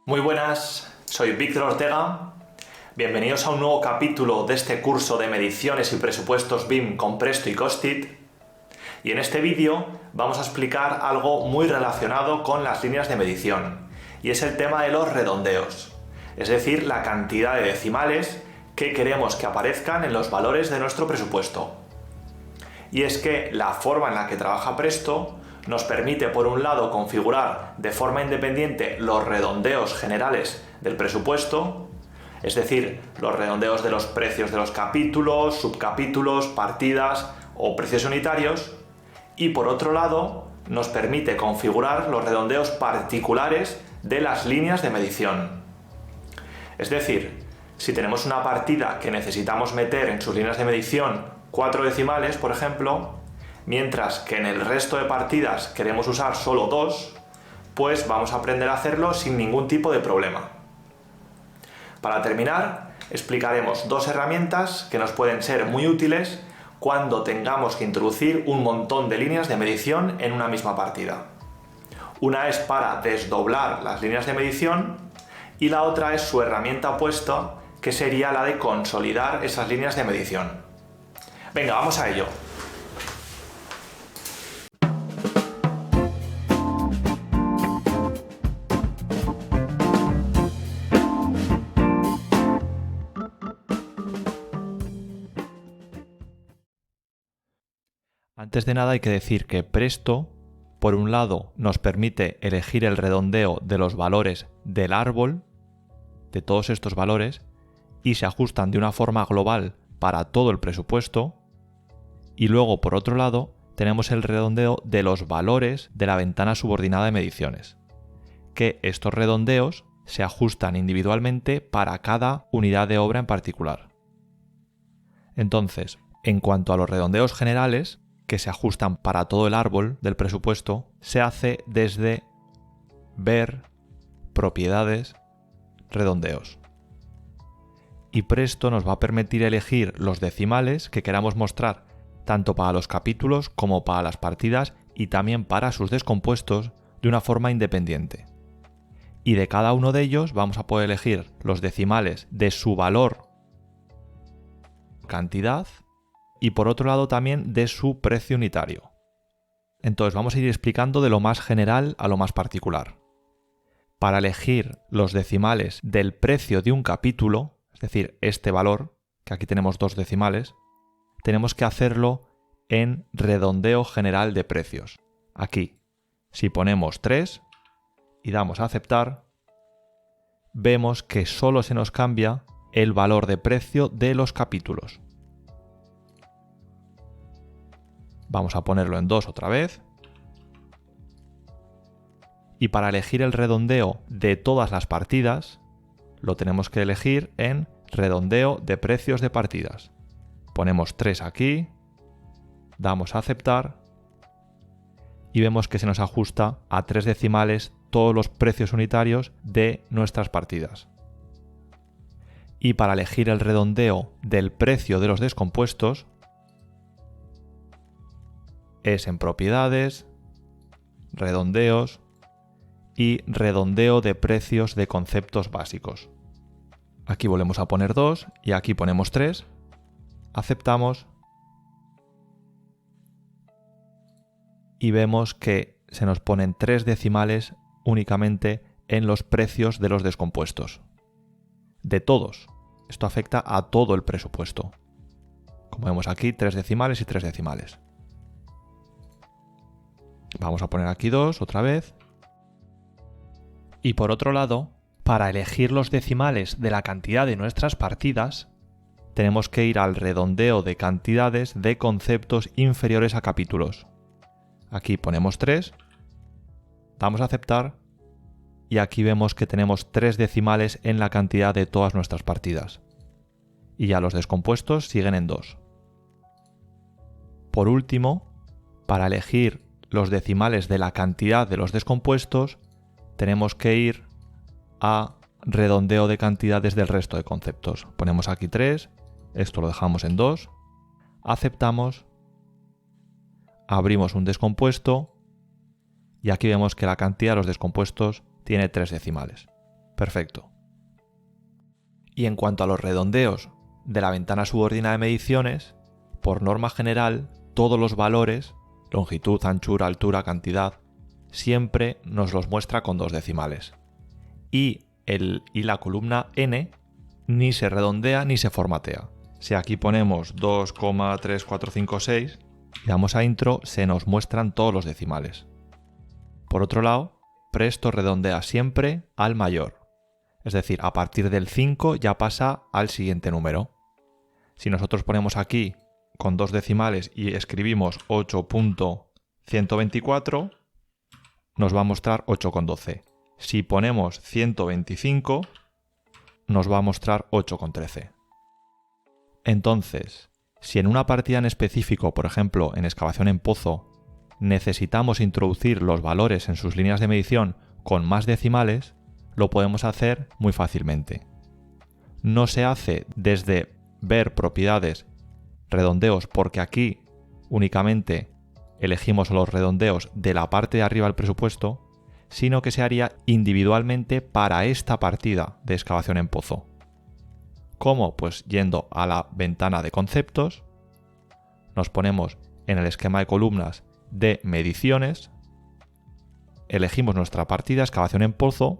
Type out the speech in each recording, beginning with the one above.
Muy buenas, soy Víctor Ortega. Bienvenidos a un nuevo capítulo de este curso de mediciones y presupuestos BIM con Presto y Costit. Y en este vídeo vamos a explicar algo muy relacionado con las líneas de medición, y es el tema de los redondeos, es decir, la cantidad de decimales que queremos que aparezcan en los valores de nuestro presupuesto. Y es que la forma en la que trabaja Presto nos permite, por un lado, configurar de forma independiente los redondeos generales del presupuesto, es decir, los redondeos de los precios de los capítulos, subcapítulos, partidas o precios unitarios, y por otro lado, nos permite configurar los redondeos particulares de las líneas de medición. Es decir, si tenemos una partida que necesitamos meter en sus líneas de medición 4 decimales, por ejemplo, mientras que en el resto de partidas queremos usar solo 2, pues vamos a aprender a hacerlo sin ningún tipo de problema. Para terminar, explicaremos dos herramientas que nos pueden ser muy útiles cuando tengamos que introducir un montón de líneas de medición en una misma partida. Una es para desdoblar las líneas de medición y la otra es su herramienta opuesta, que sería la de consolidar esas líneas de medición. Venga, vamos a ello. Antes de nada hay que decir que Presto, por un lado, nos permite elegir el redondeo de los valores del árbol, de todos estos valores, y se ajustan de una forma global para todo el presupuesto, y luego, por otro lado, tenemos el redondeo de los valores de la ventana subordinada de mediciones, que estos redondeos se ajustan individualmente para cada unidad de obra en particular. Entonces, en cuanto a los redondeos generales, que se ajustan para todo el árbol del presupuesto, se hace desde Ver, Propiedades, Redondeos. Y Presto nos va a permitir elegir los decimales que queramos mostrar tanto para los capítulos como para las partidas y también para sus descompuestos de una forma independiente. Y de cada uno de ellos vamos a poder elegir los decimales de su valor, cantidad, y por otro lado también de su precio unitario. Entonces vamos a ir explicando de lo más general a lo más particular. Para elegir los decimales del precio de un capítulo, es decir, este valor, que aquí tenemos 2 decimales, tenemos que hacerlo en redondeo general de precios. Aquí, si ponemos 3 y damos a aceptar, vemos que solo se nos cambia el valor de precio de los capítulos. Vamos a ponerlo en 2 otra vez. Y para elegir el redondeo de todas las partidas, lo tenemos que elegir en redondeo de precios de partidas. Ponemos 3 aquí, damos a aceptar y vemos que se nos ajusta a 3 decimales todos los precios unitarios de nuestras partidas. Y para elegir el redondeo del precio de los descompuestos, es en Propiedades, Redondeos y Redondeo de precios de conceptos básicos. Aquí volvemos a poner 2 y aquí ponemos 3, aceptamos y vemos que se nos ponen 3 decimales únicamente en los precios de los descompuestos. De todos. Esto afecta a todo el presupuesto. Como vemos aquí, 3 decimales y 3 decimales. Vamos a poner aquí 2 otra vez. Y por otro lado, para elegir los decimales de la cantidad de nuestras partidas, tenemos que ir al redondeo de cantidades de conceptos inferiores a capítulos. Aquí ponemos 3, damos a aceptar y aquí vemos que tenemos 3 decimales en la cantidad de todas nuestras partidas. Y ya los descompuestos siguen en 2. Por último, para elegir los decimales de la cantidad de los descompuestos, tenemos que ir a redondeo de cantidades del resto de conceptos. Ponemos aquí 3, esto lo dejamos en 2, aceptamos, abrimos un descompuesto y aquí vemos que la cantidad de los descompuestos tiene 3 decimales. Perfecto. Y en cuanto a los redondeos de la ventana subordinada de mediciones, por norma general, todos los valores, longitud, anchura, altura, cantidad, siempre nos los muestra con 2 decimales. Y la columna n ni se redondea ni se formatea. Si aquí ponemos 2,3456 y damos a intro, se nos muestran todos los decimales. Por otro lado, Presto redondea siempre al mayor. Es decir, a partir del 5 ya pasa al siguiente número. Si nosotros ponemos aquí con 2 decimales y escribimos 8.124, nos va a mostrar 8,12. Si ponemos 125, nos va a mostrar 8,13. Entonces, si en una partida en específico, por ejemplo en excavación en pozo, necesitamos introducir los valores en sus líneas de medición con más decimales, lo podemos hacer muy fácilmente. No se hace desde ver propiedades, redondeos, porque aquí únicamente elegimos los redondeos de la parte de arriba del presupuesto, sino que se haría individualmente para esta partida de excavación en pozo. ¿Cómo? Pues yendo a la ventana de conceptos, nos ponemos en el esquema de columnas de mediciones, elegimos nuestra partida excavación en pozo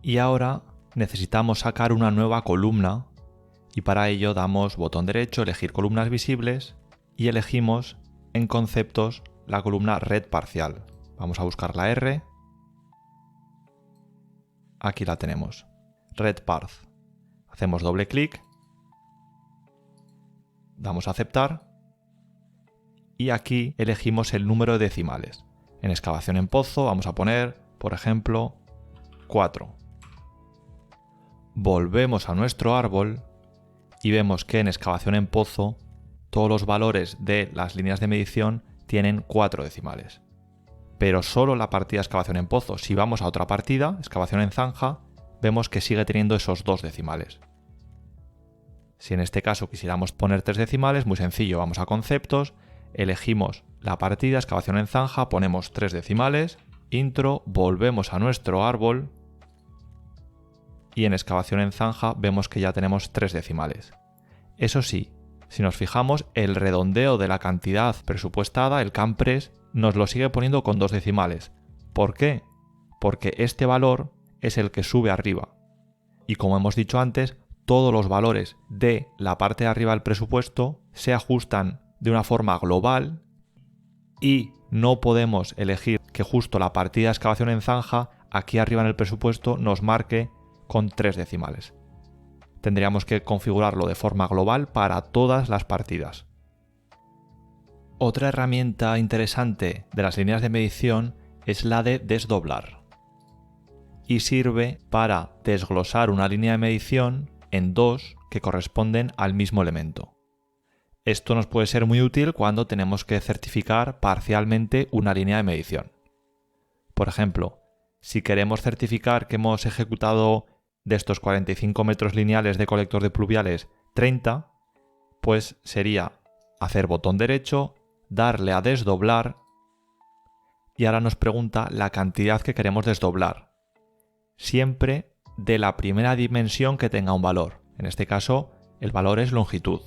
y ahora necesitamos sacar una nueva columna y para ello damos botón derecho, elegir columnas visibles y elegimos en conceptos la columna red parcial. Vamos a buscar la R. Aquí la tenemos. Red Parth. Hacemos doble clic. Damos a aceptar. Y aquí elegimos el número de decimales. En excavación en pozo vamos a poner, por ejemplo, 4. Volvemos a nuestro árbol y vemos que en excavación en pozo todos los valores de las líneas de medición tienen 4 decimales. Pero solo la partida excavación en pozo. Si vamos a otra partida, excavación en zanja, vemos que sigue teniendo esos 2 decimales. Si en este caso quisiéramos poner 3 decimales, muy sencillo, vamos a conceptos, elegimos la partida excavación en zanja, ponemos 3 decimales, intro, volvemos a nuestro árbol y en excavación en zanja vemos que ya tenemos 3 decimales. Eso sí, si nos fijamos, el redondeo de la cantidad presupuestada, el CAMPRES, nos lo sigue poniendo con 2 decimales. ¿Por qué? Porque este valor es el que sube arriba. Y como hemos dicho antes, todos los valores de la parte de arriba del presupuesto se ajustan de una forma global y no podemos elegir que justo la partida de excavación en zanja aquí arriba en el presupuesto nos marque con 3 decimales. Tendríamos que configurarlo de forma global para todas las partidas. Otra herramienta interesante de las líneas de medición es la de desdoblar. Y sirve para desglosar una línea de medición en 2 que corresponden al mismo elemento. Esto nos puede ser muy útil cuando tenemos que certificar parcialmente una línea de medición. Por ejemplo, si queremos certificar que hemos ejecutado de estos 45 metros lineales de colector de pluviales 30, pues sería hacer botón derecho, darle a desdoblar y ahora nos pregunta la cantidad que queremos desdoblar. Siempre de la primera dimensión que tenga un valor. En este caso, el valor es longitud.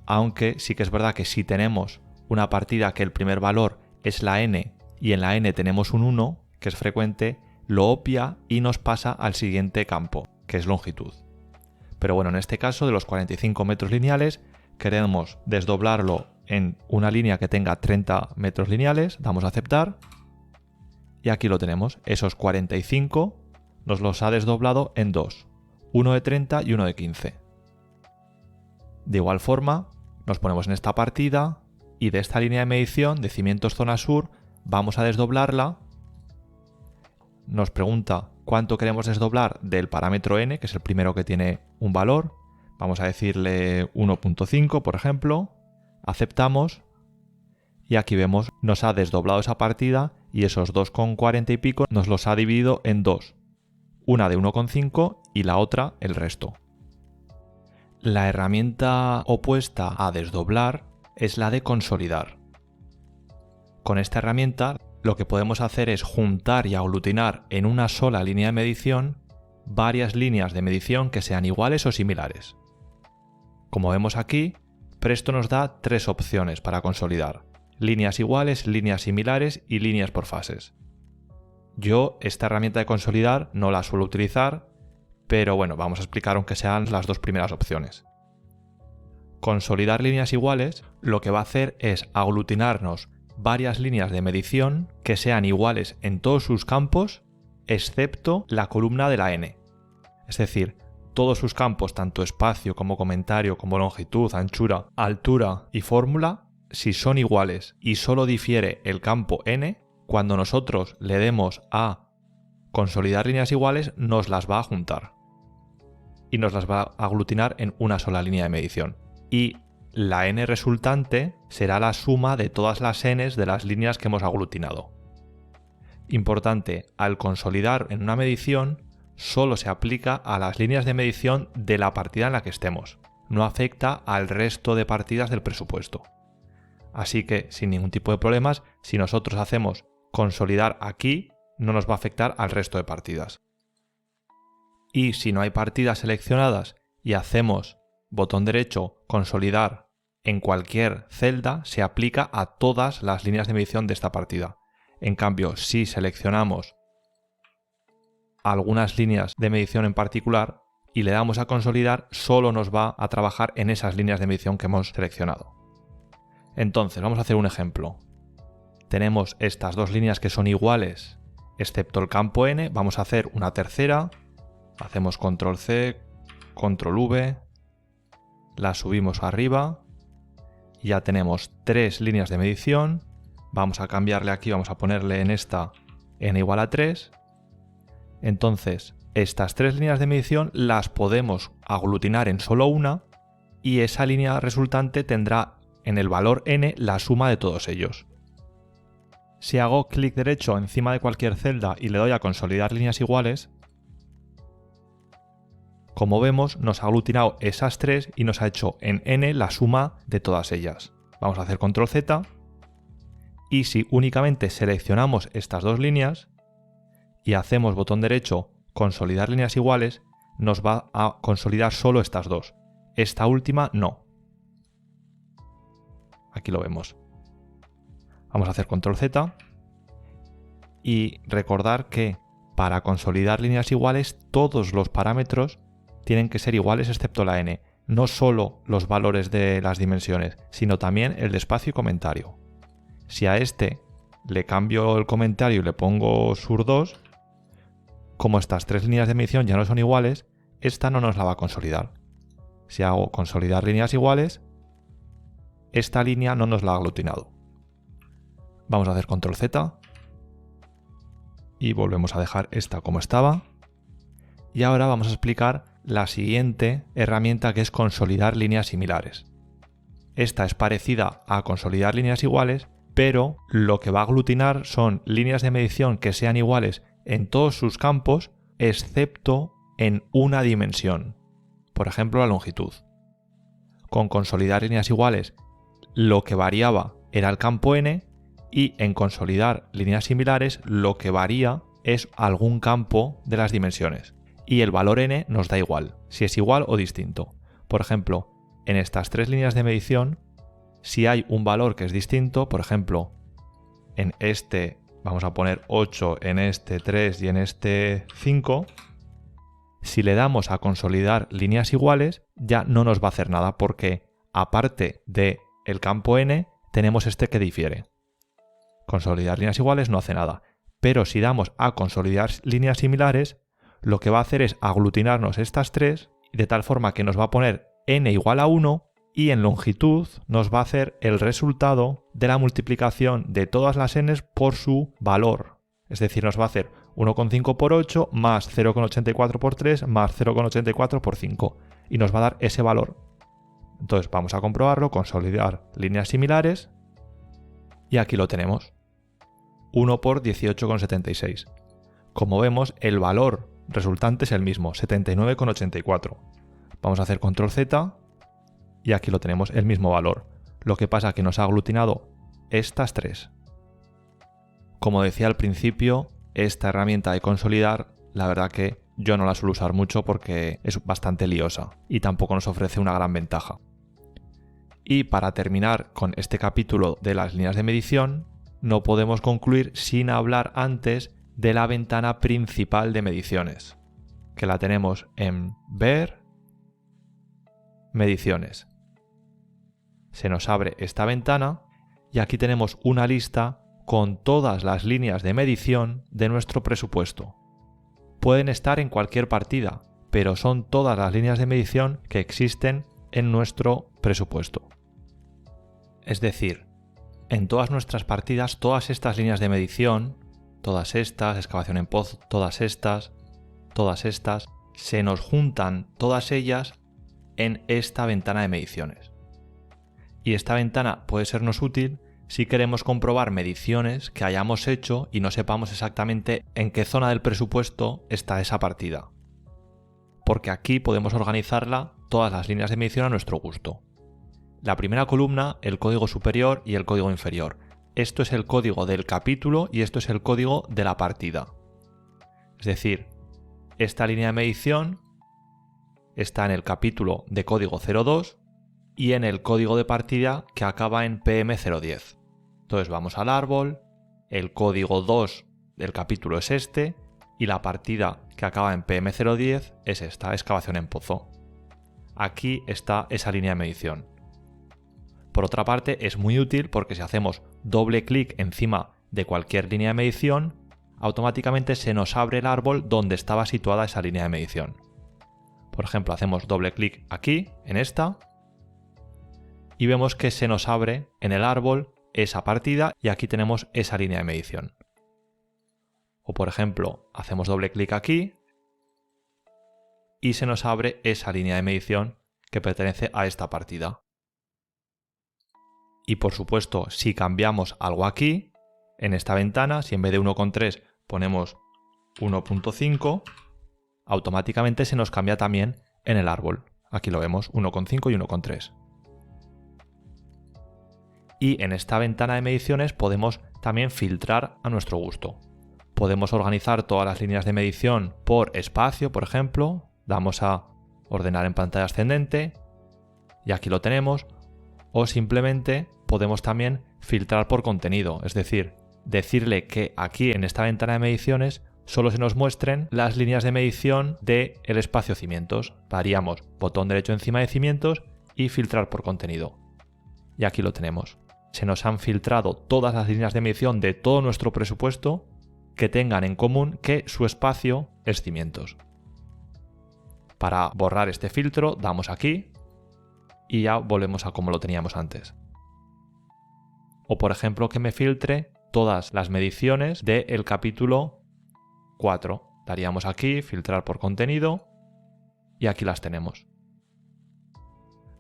Aunque sí que es verdad que si tenemos una partida que el primer valor es la n y en la n tenemos un 1, que es frecuente, lo obvia y nos pasa al siguiente campo, que es longitud. Pero bueno, en este caso de los 45 metros lineales queremos desdoblarlo en una línea que tenga 30 metros lineales, damos a aceptar y aquí lo tenemos. Esos 45 nos los ha desdoblado en 2, uno de 30 y uno de 15. De igual forma, nos ponemos en esta partida y de esta línea de medición de cimientos zona sur vamos a desdoblarla. Nos pregunta cuánto queremos desdoblar del parámetro n, que es el primero que tiene un valor. Vamos a decirle 1.5, por ejemplo. Aceptamos y aquí vemos nos ha desdoblado esa partida y esos 2,40 y pico nos los ha dividido en 2. Una de 1,5 y la otra el resto. La herramienta opuesta a desdoblar es la de consolidar. Con esta herramienta lo que podemos hacer es juntar y aglutinar en una sola línea de medición varias líneas de medición que sean iguales o similares. Como vemos aquí, Presto nos da 3 opciones para consolidar: líneas iguales, líneas similares y líneas por fases. Yo esta herramienta de consolidar no la suelo utilizar, pero bueno, vamos a explicar aunque sean las 2 primeras opciones. Consolidar líneas iguales lo que va a hacer es aglutinarnos varias líneas de medición que sean iguales en todos sus campos, excepto la columna de la n. Es decir, todos sus campos, tanto espacio como comentario, como longitud, anchura, altura y fórmula, si son iguales y solo difiere el campo n, cuando nosotros le demos a consolidar líneas iguales, nos las va a juntar y nos las va a aglutinar en una sola línea de medición. Y la n resultante será la suma de todas las n's de las líneas que hemos aglutinado. Importante, al consolidar en una medición, solo se aplica a las líneas de medición de la partida en la que estemos. No afecta al resto de partidas del presupuesto. Así que, sin ningún tipo de problemas, si nosotros hacemos consolidar aquí, no nos va a afectar al resto de partidas. Y si no hay partidas seleccionadas y hacemos botón derecho, consolidar en cualquier celda, se aplica a todas las líneas de medición de esta partida. En cambio, si seleccionamos algunas líneas de medición en particular y le damos a consolidar, solo nos va a trabajar en esas líneas de medición que hemos seleccionado. Entonces, vamos a hacer un ejemplo. Tenemos estas 2 líneas que son iguales, excepto el campo n. Vamos a hacer una tercera. Hacemos control C, control V, la subimos arriba y ya tenemos 3 líneas de medición. Vamos a cambiarle aquí, vamos a ponerle en esta n igual a 3. Entonces, estas 3 líneas de medición las podemos aglutinar en solo una y esa línea resultante tendrá en el valor n la suma de todos ellos. Si hago clic derecho encima de cualquier celda y le doy a consolidar líneas iguales, como vemos, nos ha aglutinado esas 3 y nos ha hecho en n la suma de todas ellas. Vamos a hacer control Z y si únicamente seleccionamos estas 2 líneas y hacemos botón derecho consolidar líneas iguales, nos va a consolidar solo estas 2. Esta última no. Aquí lo vemos. Vamos a hacer control Z y recordar que para consolidar líneas iguales todos los parámetros tienen que ser iguales excepto la n, no solo los valores de las dimensiones, sino también el de espacio y comentario. Si a este le cambio el comentario y le pongo sur2, como estas 3 líneas de medición ya no son iguales, esta no nos la va a consolidar. Si hago consolidar líneas iguales, esta línea no nos la ha aglutinado. Vamos a hacer control Z y volvemos a dejar esta como estaba. Y ahora vamos a explicar la siguiente herramienta, que es consolidar líneas similares. Esta es parecida a consolidar líneas iguales, pero lo que va a aglutinar son líneas de medición que sean iguales en todos sus campos, excepto en una dimensión. Por ejemplo, la longitud. Con consolidar líneas iguales, lo que variaba era el campo n, y en consolidar líneas similares, lo que varía es algún campo de las dimensiones. Y el valor n nos da igual, si es igual o distinto. Por ejemplo, en estas 3 líneas de medición, si hay un valor que es distinto, por ejemplo, en este vamos a poner 8, en este 3 y en este 5, si le damos a consolidar líneas iguales, ya no nos va a hacer nada porque, aparte del campo n, tenemos este que difiere. Consolidar líneas iguales no hace nada, pero si damos a consolidar líneas similares, lo que va a hacer es aglutinarnos estas 3 de tal forma que nos va a poner n igual a 1 y en longitud nos va a hacer el resultado de la multiplicación de todas las n's por su valor. Es decir, nos va a hacer 1,5 por 8 más 0,84 por 3 más 0,84 por 5 y nos va a dar ese valor. Entonces vamos a comprobarlo, consolidar líneas similares y aquí lo tenemos. 1 por 18,76. Como vemos, el valor resultante es el mismo, 79,84. Vamos a hacer control Z y aquí lo tenemos, el mismo valor. Lo que pasa es que nos ha aglutinado estas 3. Como decía al principio, esta herramienta de consolidar, la verdad que yo no la suelo usar mucho porque es bastante liosa y tampoco nos ofrece una gran ventaja. Y para terminar con este capítulo de las líneas de medición, no podemos concluir sin hablar antes de la ventana principal de mediciones, que la tenemos en Ver, Mediciones. Se nos abre esta ventana y aquí tenemos una lista con todas las líneas de medición de nuestro presupuesto. Pueden estar en cualquier partida, pero son todas las líneas de medición que existen en nuestro presupuesto. Es decir, en todas nuestras partidas, todas estas líneas de medición, todas estas, excavación en pozo, todas estas, se nos juntan todas ellas en esta ventana de mediciones. Y esta ventana puede sernos útil si queremos comprobar mediciones que hayamos hecho y no sepamos exactamente en qué zona del presupuesto está esa partida. Porque aquí podemos organizarla todas las líneas de medición a nuestro gusto. La primera columna, el código superior y el código inferior. Esto es el código del capítulo y esto es el código de la partida. Es decir, esta línea de medición está en el capítulo de código 02 y en el código de partida que acaba en PM010. Entonces vamos al árbol, el código 2 del capítulo es este y la partida que acaba en PM010 es esta, excavación en pozo. Aquí está esa línea de medición. Por otra parte, es muy útil porque si hacemos doble clic encima de cualquier línea de medición, automáticamente se nos abre el árbol donde estaba situada esa línea de medición. Por ejemplo, hacemos doble clic aquí, en esta, y vemos que se nos abre en el árbol esa partida y aquí tenemos esa línea de medición. O por ejemplo, hacemos doble clic aquí y se nos abre esa línea de medición que pertenece a esta partida. Y por supuesto, si cambiamos algo aquí, en esta ventana, si en vez de 1,3 ponemos 1,5, automáticamente se nos cambia también en el árbol. Aquí lo vemos, 1,5 y 1,3. Y en esta ventana de mediciones podemos también filtrar a nuestro gusto. Podemos organizar todas las líneas de medición por espacio, por ejemplo. Damos a ordenar en pantalla ascendente y aquí lo tenemos. O simplemente podemos también filtrar por contenido, es decir, decirle que aquí en esta ventana de mediciones solo se nos muestren las líneas de medición del espacio cimientos. Daríamos botón derecho encima de cimientos y filtrar por contenido. Y aquí lo tenemos. Se nos han filtrado todas las líneas de medición de todo nuestro presupuesto que tengan en común que su espacio es cimientos. Para borrar este filtro damos aquí y ya volvemos a como lo teníamos antes. O por ejemplo que me filtre todas las mediciones del capítulo 4. Daríamos aquí, filtrar por contenido y aquí las tenemos.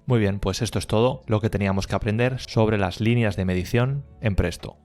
Muy bien, pues esto es todo lo que teníamos que aprender sobre las líneas de medición en Presto.